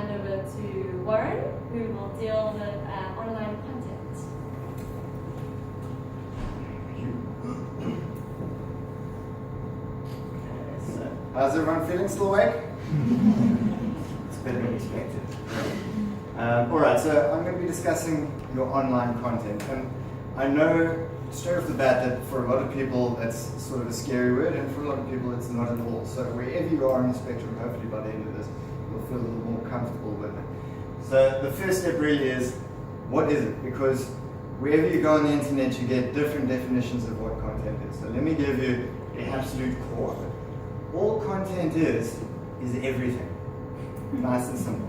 hand over to Warren, who will deal with online content. How's everyone feeling? Still awake? It's better than expected. Alright, so I'm going to be discussing your online content. And I know straight off the bat that for a lot of people that's sort of a scary word, and for a lot of people it's not at all. So wherever you are on the spectrum, hopefully by the end of this, you'll feel a little more comfortable with it. So the first step really is, what is it? Because wherever you go on the internet, you get different definitions of what content is. So let me give you the absolute core of it. All content is everything. Nice and simple.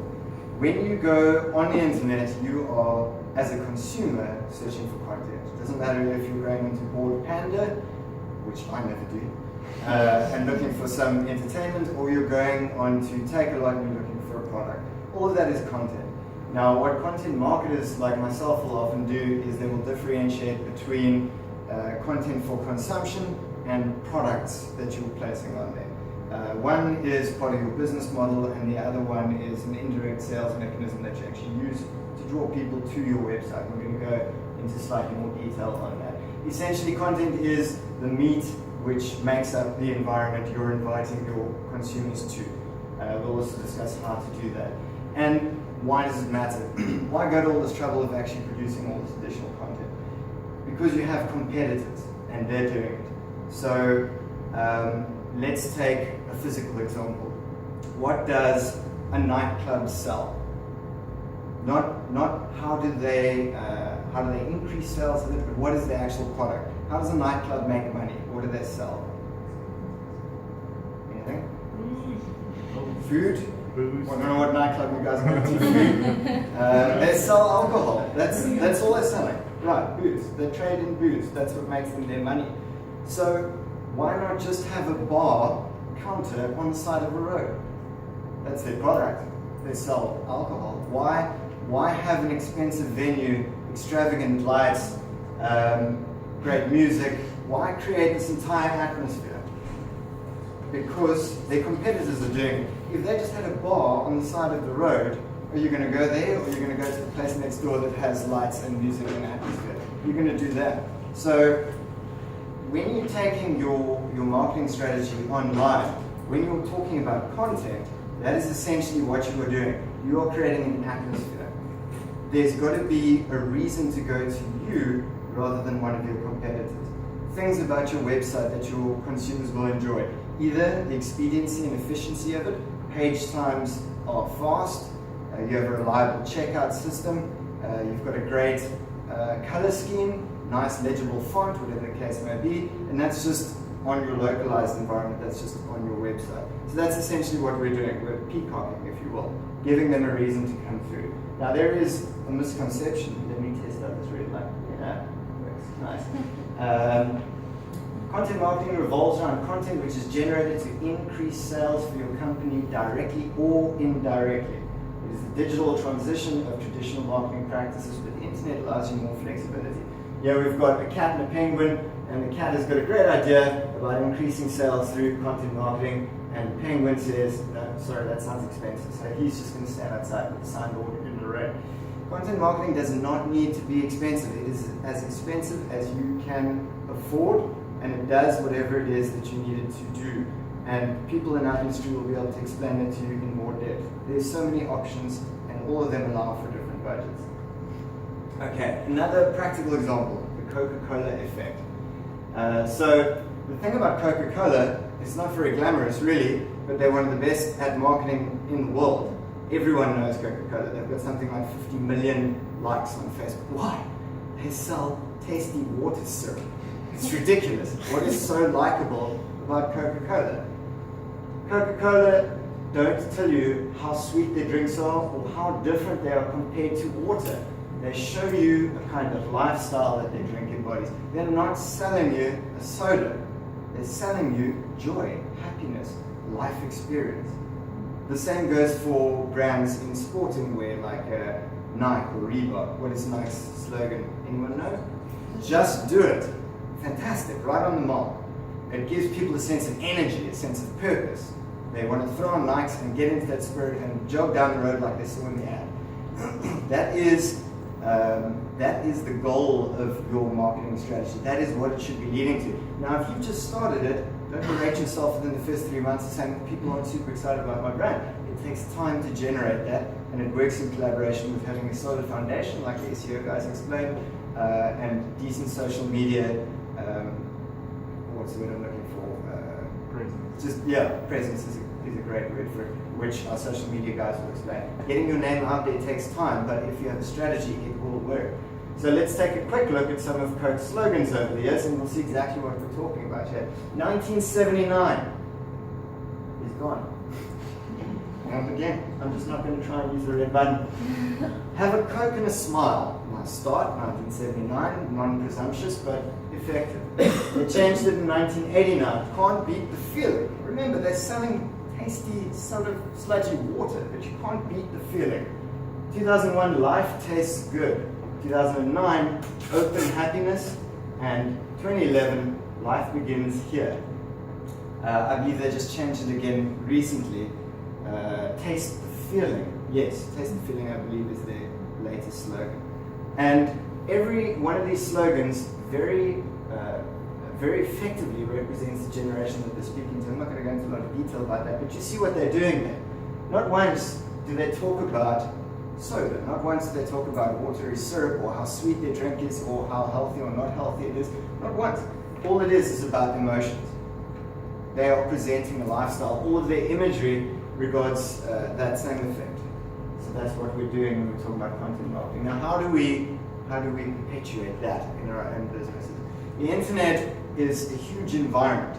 When you go on the internet, you are, as a consumer, searching for content. It doesn't matter if you're going into Bored Panda, which I never do, and looking for some entertainment, or you're going on to Takealot and you're looking for a product. All of that is content. Now, what content marketers like myself will often do is they will differentiate between content for consumption and products that you're placing on there. One is part of your business model, and the other one is an indirect sales mechanism that you actually use to draw people to your website. We're going to go into slightly more detail on that. Essentially, content is the meat which makes up the environment you're inviting your consumers to. We'll also discuss how to do that. And why does it matter? Why go to all this trouble of actually producing all this additional content? Because you have competitors, and they're doing it. So let's take a physical example. What does a nightclub sell? Not how do they increase sales of it, but what is the actual product? How does a nightclub make money? What do they sell? Anything? Food? Booze. I don't know what nightclub you guys go to. They sell alcohol. That's all they're selling. Right, booze. They trade in booze. That's what makes them their money. So why not just have a bar counter on the side of a road? That's their product. They sell alcohol. Why have an expensive venue, extravagant lights, great music? Why create this entire atmosphere? Because their competitors are doing it. If they just had a bar on the side of the road, are you going to go there, or are you going to go to the place next door that has lights and music and atmosphere? You're going to do that. So when you're taking your marketing strategy online, when you're talking about content, that is essentially what you are doing. You are creating an atmosphere. There's got to be a reason to go to you rather than one of your competitors. Things about your website that your consumers will enjoy. Either the expediency and efficiency of it, page times are fast, you have a reliable checkout system, you've got a great color scheme, nice legible font, whatever the case may be, and that's just on your localized environment, that's just on your website. So that's essentially what we're doing. We're peacocking, if you will, giving them a reason to come through. Now there is a misconception. Let me test out this red light. Yeah, works. Nice. Content marketing revolves around content which is generated to increase sales for your company directly or indirectly. It is the digital transition of traditional marketing practices, but the internet allows you more flexibility. Here we've got a cat and a penguin, and the cat has got a great idea about increasing sales through content marketing, and the penguin says, no, sorry, that sounds expensive, so he's just going to stand outside with the signboard in the rain. Content marketing does not need to be expensive. It is as expensive as you can afford, and it does whatever it is that you need it to do. And people in our industry will be able to explain it to you in more depth. There's so many options, and all of them allow for different budgets. Okay, another practical example, the Coca-Cola effect. So the thing about Coca-Cola, it's not very glamorous really, but they're one of the best at marketing in the world. Everyone knows Coca-Cola. They've got something like 50 million likes on Facebook. Why? They sell tasty water syrup. It's ridiculous. What is so likable about Coca-Cola? Coca-Cola don't tell you how sweet their drinks are or how different they are compared to water. They show you a kind of lifestyle that their drink embodies. They're not selling you a soda. They're selling you joy, happiness, life experience. The same goes for brands in sporting wear like Nike or Reebok. What is Nike's slogan? Anyone know? Just do it. Fantastic, right on the mark. It gives people a sense of energy, a sense of purpose. They want to throw on likes and get into that spirit and jog down the road like they saw in the ad. That is the goal of your marketing strategy. That is what it should be leading to. Now, if you've just started it, don't berate yourself within the first 3 months saying people aren't super excited about my brand. It takes time to generate that, and it works in collaboration with having a solid foundation, like the SEO guys explained, and decent social media. What's the word I'm looking for? Presence is a great word for it, which our social media guys will explain. Getting your name out there takes time, but if you have a strategy, it will work. So let's take a quick look at some of Coke's slogans over the years, and we'll see exactly what we're talking about here. 1979 is gone. And again, I'm just not going to try and use the red button. Have a Coke and a smile. Nice start, 1979, non-presumptuous, but effective. They changed it in 1989. Can't beat the feeling. Remember, they're selling tasty, sort of sludgy water, but you can't beat the feeling. 2001, life tastes good. 2009, open happiness. And 2011, life begins here. I believe they just changed it again recently. Taste the feeling. Yes, taste the feeling, I believe, is their latest slogan. And every one of these slogans very effectively represents the generation that they're speaking to. I'm not going to go into a lot of detail about that, but you see what they're doing there. Not once do they talk about soda. Not once do they talk about watery syrup or how sweet their drink is or how healthy or not healthy it is. Not once. All it is about emotions. They are presenting a lifestyle. All of their imagery regards that same effect. So that's what we're doing when we're talking about content marketing. Now, how do we perpetuate that in our own businesses? The internet is a huge environment.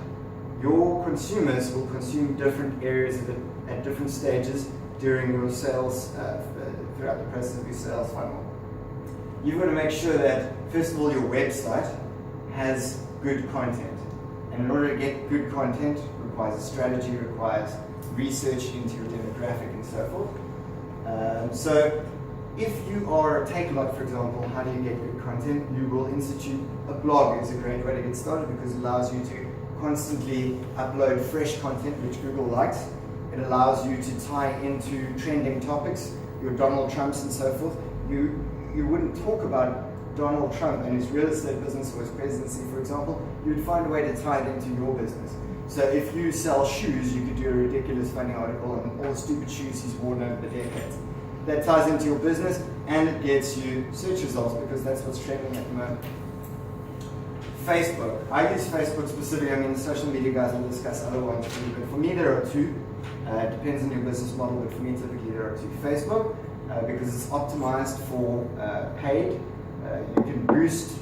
Your consumers will consume different areas of it at different stages during your sales, throughout the process of your sales funnel. You've got to make sure that, first of all, your website has good content. And in order to get good content, requires a strategy, requires research into your demographic and so forth. So if you are a Takealot, for example, how do you get good content? You will institute a blog. Is a great way to get started because it allows you to constantly upload fresh content, which Google likes. It allows you to tie into trending topics, your Donald Trumps and so forth. You wouldn't talk about Donald Trump and his real estate business or his presidency, for example. You'd find a way to tie it into your business. So if you sell shoes, you could do a ridiculous funny article on all the stupid shoes he's worn over the decades. That ties into your business and it gets you search results because that's what's trending at the moment. Facebook. I use Facebook specifically. I mean, the social media guys will discuss other ones for you, but for me there are two. It depends on your business model, but for me typically there are two. Facebook, because it's optimized for paid. You can boost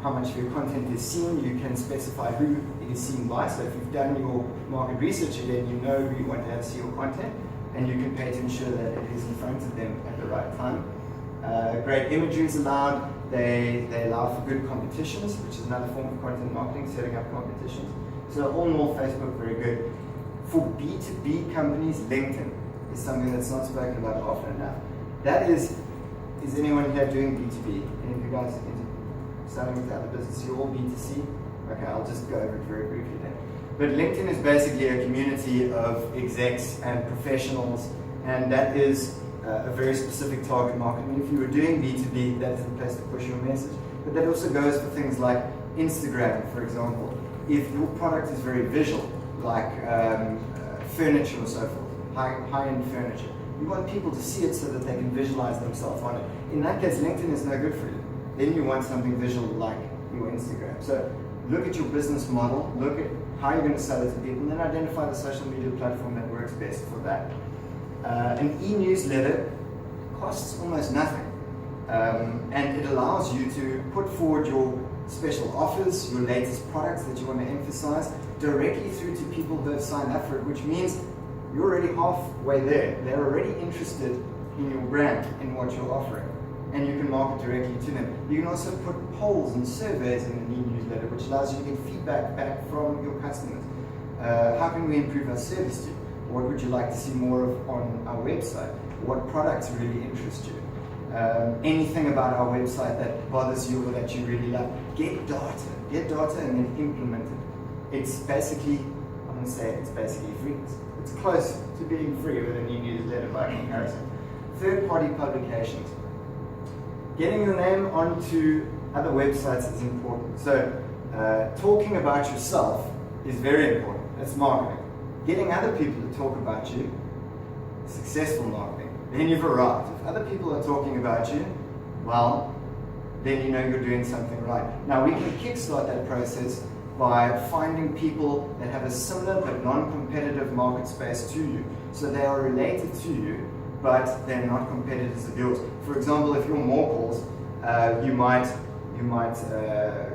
how much of your content is seen. You can specify who it is seen by. So if you've done your market research again, you know who you want to have see your content, and you can pay to ensure that it is in front of them at the right time. Great imagery is allowed. They allow for good competitions, which is another form of content marketing, setting up competitions. So all in all, Facebook, very good. For B2B companies, LinkedIn is something that's not spoken about often enough. That is anyone here doing B2B? Any of you guys starting with other business? You're all B2C? Okay, I'll just go over it very briefly then. But LinkedIn is basically a community of execs and professionals, and that is a very specific target market. And if you were doing B2B, that's the place to push your message. But that also goes for things like Instagram, for example. If your product is very visual, like furniture or so forth, high-end furniture, you want people to see it so that they can visualize themselves on it. In that case, LinkedIn is no good for you. Then you want something visual like your Instagram. So look at your business model, look at how you're going to sell it to people, and then identify the social media platform that works best for that. An e-newsletter costs almost nothing, and it allows you to put forward your special offers, your latest products that you want to emphasize directly through to people who have signed up for it, which means you're already halfway there. They're already interested in your brand, in what you're offering, and you can market directly to them. You can also put polls and surveys in an e-newsletter, which allows you to get feedback back from your customers. How can we improve our service to you? What would you like to see more of on our website? What products really interest you? Anything about our website that bothers you or that you really love? Get data and then implement it. It's basically, I'm wouldn't say it's basically free. It's close to being free with a new newsletter by comparison. Third-party publications. Getting your name onto other websites is important. So talking about yourself is very important. That's marketing. Getting other people to talk about you, successful marketing. Then you've arrived. If other people are talking about you, well, then you know you're doing something right. Now we can kickstart that process by finding people that have a similar but non-competitive market space to you. So they are related to you, but they're not competitors of yours. For example, if you're Morkles, you might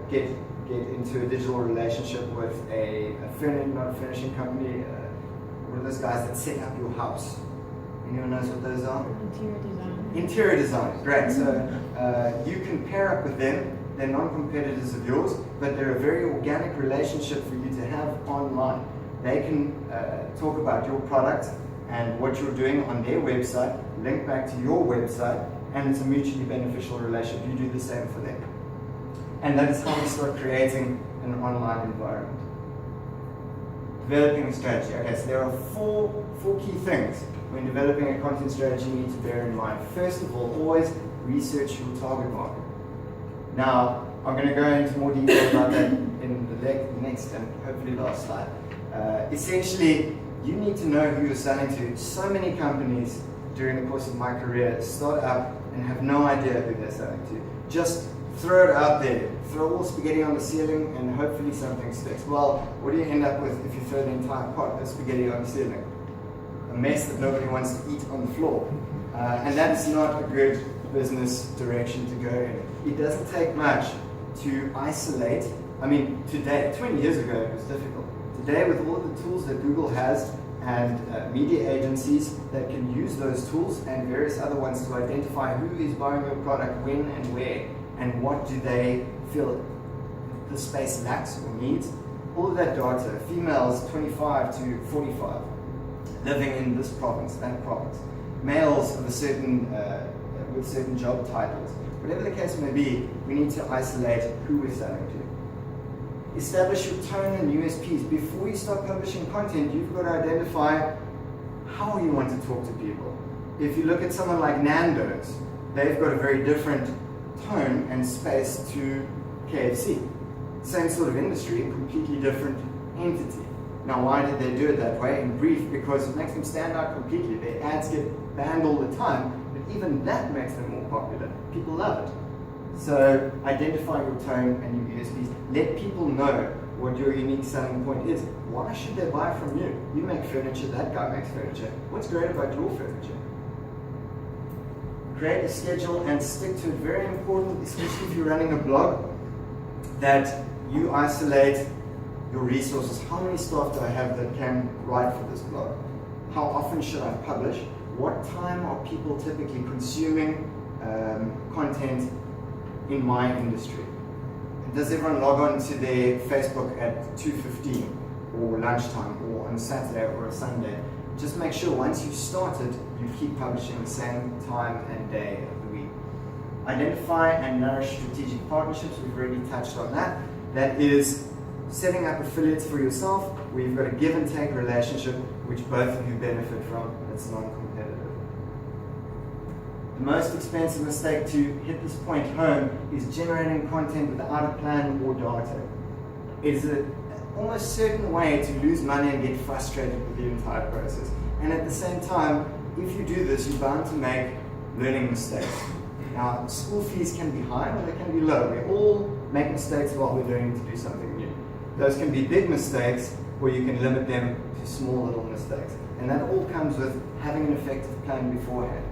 get into a digital relationship with not a furnishing company, one of those guys that set up your house. Anyone knows what those are? Interior design. Interior design, great. So you can pair up with them. They're non-competitors of yours, but they're a very organic relationship for you to have online. They can talk about your product and what you're doing on their website, link back to your website, and it's a mutually beneficial relationship. You do the same for them. And that is how we start creating an online environment. Developing a strategy. Okay, so there are four key things when developing a content strategy you need to bear in mind. First of all, always research your target market. Now, I'm going to go into more detail about that in the next and hopefully last slide. Essentially, you need to know who you're selling to. So many companies during the course of my career start up and have no idea who they're selling to. Just throw it out there. Throw all spaghetti on the ceiling and hopefully something sticks. Well, what do you end up with if you throw the entire pot of spaghetti on the ceiling? A mess that nobody wants to eat on the floor. And that's not a good business direction to go in. It doesn't take much to isolate. I mean, today, 20 years ago, it was difficult. Today, with all of the tools that Google has and media agencies that can use those tools and various other ones to identify who is buying your product, when and where, and what do they feel the space lacks or needs. All of that data, females 25 to 45, living in this province, that province, males of a certain with certain job titles. Whatever the case may be, we need to isolate who we're selling to. Establish your tone and USPs. Before you start publishing content, you've got to identify how you want to talk to people. If you look at someone like Nando's, they've got a very different tone and space to KFC. Same sort of industry, completely different entity. Now, why did they do it that way? In brief, because it makes them stand out completely. Their ads get banned all the time, but even that makes them more popular. People love it. So identify your tone and your USPs. Let people know what your unique selling point is. Why should they buy from you? You make furniture, that guy makes furniture. What's great about your furniture? Create a schedule and stick to it. Very important, especially if you're running a blog, that you isolate your resources. How many staff do I have that can write for this blog? How often should I publish? What time are people typically consuming content in my industry? Does everyone log on to their Facebook at 2:15 or lunchtime or on Saturday or a Sunday? Just make sure once you've started, you keep publishing the same time and day of the week. Identify and nourish strategic partnerships. We've already touched on that. That is setting up affiliates for yourself where you've got a give and take relationship which both of you benefit from. It's non-competitive. The most expensive mistake to hit this point home is generating content without a plan or data. It is an almost certain way to lose money and get frustrated with the entire process. And at the same time, if you do this, you're bound to make learning mistakes. Now, school fees can be high or they can be low. We all make mistakes while we're learning to do something new. Those can be big mistakes, or you can limit them to small little mistakes. And that all comes with having an effective plan beforehand.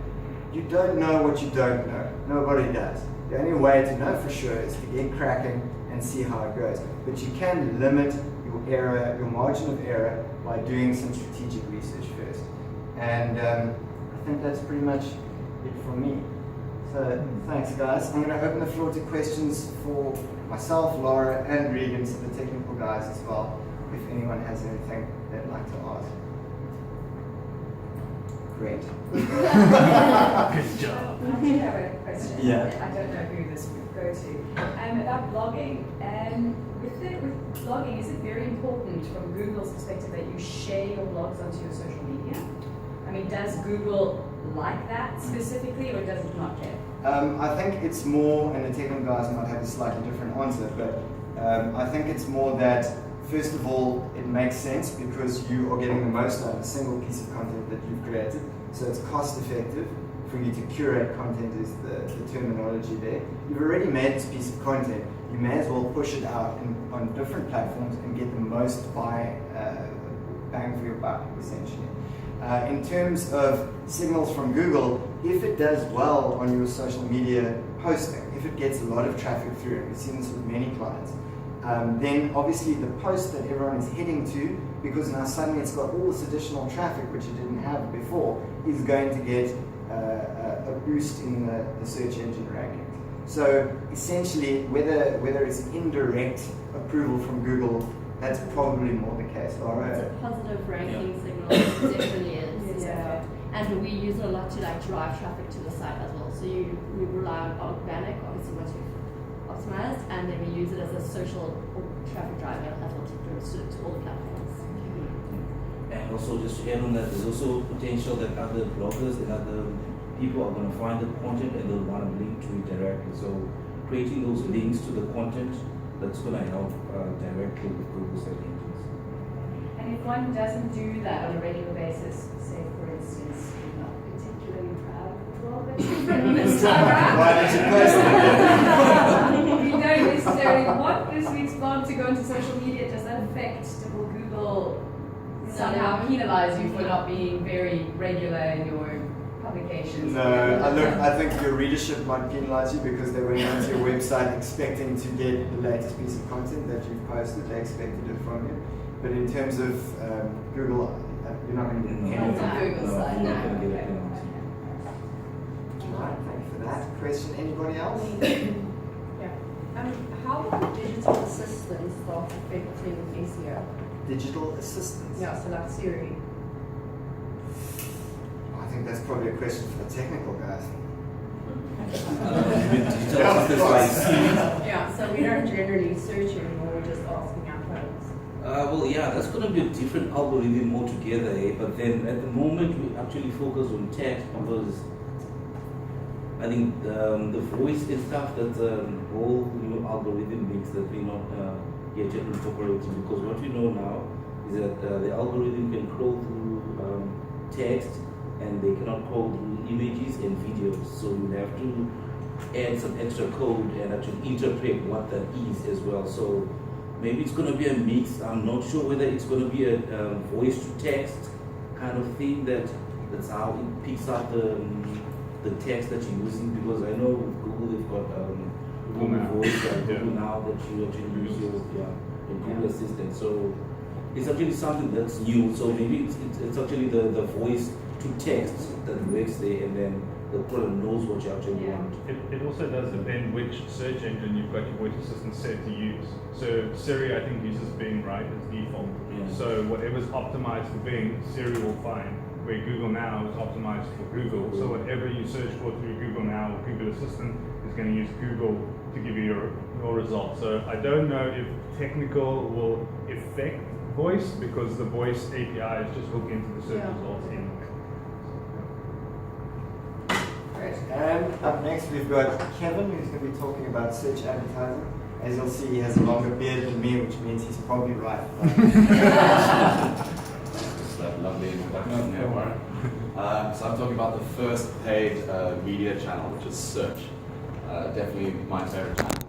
You don't know what you don't know. Nobody does. The only way to know for sure is to get cracking and see how it goes. But you can limit your error, your margin of error, by doing some strategic research first. And I think that's pretty much it from me. So thanks, guys. I'm going to open the floor to questions for myself, Laura, and Regan, so the technical guys as well, if anyone has anything they'd like to ask. Great. Good job. I do have a question. Yeah. I don't know who this would go to. About blogging, With blogging, is it very important from Google's perspective that you share your blogs onto your social media? I mean, does Google like that specifically, or does it not care? I think it's more, and the technical guys might have a slightly different answer, but I think it's more that, first of all, it makes sense because you are getting the most out of a single piece of content that you've created, so it's cost effective for you to curate content is the terminology there. You've already made this piece of content, you may as well push it out on different platforms and get the most bang for your buck, essentially. In terms of signals from Google, if it does well on your social media posting, if it gets a lot of traffic through, and we've seen this with many clients, then obviously the post that everyone is heading to, because now suddenly it's got all this additional traffic which it didn't have before, is going to get a boost in the search engine ranking. So essentially, whether it's indirect approval from Google, that's probably more the case. It's a positive ranking signal, it definitely is. Yeah. And we use it a lot to like drive traffic to the site as well. So we rely on organic, obviously once you've optimized, and then we use it as a social traffic driver as well to all the platforms. And also just to add on that, there's also potential that other bloggers and other people are going to find the content and they'll want to link to it directly. So creating those links to the content, that's going to help directly with Google search engines. And if one doesn't do that on a regular basis, say for instance, you're not particularly proud of the blog that you've written this time around. Why did you post it? You don't necessarily want this week's blog to go into social media. Does that affect, will Google somehow penalize you for not being very regular in your publications? No, look, I think your readership might penalize you because they went onto your website expecting to get the latest piece of content that you've posted. They expected it from you. But in terms of Google, you're not going to get No. anything. That's on Google's No, side. you're not going to get a penalty. Right, thank you for that. Question, anybody else? How will digital assistants start affecting SEO? Digital assistants. Yeah, so like Siri. I think that's probably a question for the technical guys. Digital Yeah, of assistants course. like Siri. Yeah, so we don't generally search anymore, we're just asking our phones. Well, yeah, that's going to be a different algorithm altogether, eh? But then at the moment, we actually focus on text because I think the voice and stuff that the whole new algorithm makes that we're not yet incorporating. Because what we know now is that the algorithm can crawl through text and they cannot crawl through images and videos. So you have to add some extra code and actually interpret what that is as well. So maybe it's going to be a mix. I'm not sure whether it's going to be a voice to text kind of thing that's how it picks up the text that you're using, because I know with Google they've got Google Voice and Google Now that you actually use your Google Assistant. So it's actually something that's new. So maybe it's actually the voice to text that works there, and then the product knows what you actually want. It also does depend which search engine you've got your voice assistant set to use. So Siri, I think, uses Bing, right, as default. Yeah. So whatever's optimized for Bing, Siri will find. Where Google Now is optimized for Google. So whatever you search for through Google Now or Google Assistant is going to use Google to give you your results. So I don't know if technical will affect voice because the voice API is just hooked into the search results anyway. Great. And up next we've got Kevin, who's going to be talking about search advertising. As you'll see, he has a longer beard than me, which means he's probably right. That lovely introduction there, Warren. So I'm talking about the first paid media channel, which is search. Definitely my favorite channel.